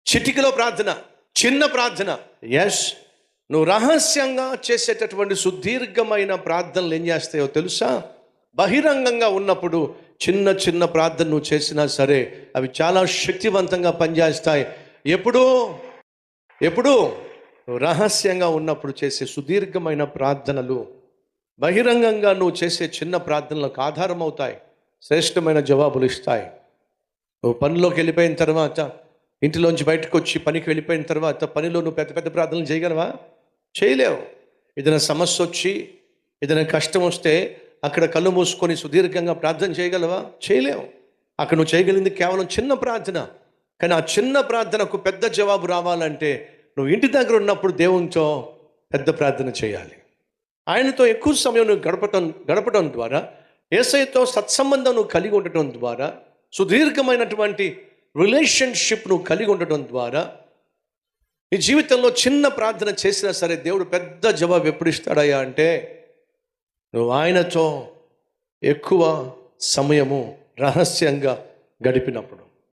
చిటికలో ప్రార్థన, చిన్న ప్రార్థన. ఎస్, నువ్వు రహస్యంగా చేసేటటువంటి సుదీర్ఘమైన ప్రార్థనలు ఏం చేస్తాయో తెలుసా? బహిరంగంగా ఉన్నప్పుడు చిన్న చిన్న ప్రార్థన నువ్వు చేసినా సరే అవి చాలా శక్తివంతంగా పనిచేస్తాయి. ఎప్పుడు నువ్వు రహస్యంగా ఉన్నప్పుడు చేసే సుదీర్ఘమైన ప్రార్థనలు బహిరంగంగా నువ్వు చేసే చిన్న ప్రార్థనలకు ఆధారం అవుతాయి, శ్రేష్టమైన జవాబులు ఇస్తాయి. నువ్వు పనిలోకి వెళ్ళిపోయిన తర్వాత, ఇంటిలోంచి బయటకు వచ్చి పనికి వెళ్ళిపోయిన తర్వాత పనిలో నువ్వు పెద్ద పెద్ద ప్రార్థనలు చేయగలవా? చేయలేవు. ఏదైనా సమస్య వచ్చి, ఏదైనా కష్టం వస్తే అక్కడ కళ్ళు మూసుకొని సుదీర్ఘంగా ప్రార్థన చేయగలవా? చేయలేవు. అక్కడ నువ్వు చేయగలిగింది కేవలం చిన్న ప్రార్థన. కానీ ఆ చిన్న ప్రార్థనకు పెద్ద జవాబు రావాలంటే నువ్వు ఇంటి దగ్గర ఉన్నప్పుడు దేవునితో పెద్ద ప్రార్థన చేయాలి. ఆయనతో ఎక్కువ సమయం నువ్వు గడపడం ద్వారా, యేసయ్యతో సత్సంబంధం నువ్వు కలిగి ఉండటం ద్వారా, సుదీర్ఘమైనటువంటి రిలేషన్షిప్ నువ్వు కలిగి ఉండటం ద్వారా నీ జీవితంలో చిన్న ప్రార్థన చేసినా సరే దేవుడు పెద్ద జవాబు ఎప్పుడు ఇస్తాడయ్యా అంటే, నువ్వు ఆయనతో ఎక్కువ సమయము రహస్యంగా గడిపినప్పుడు.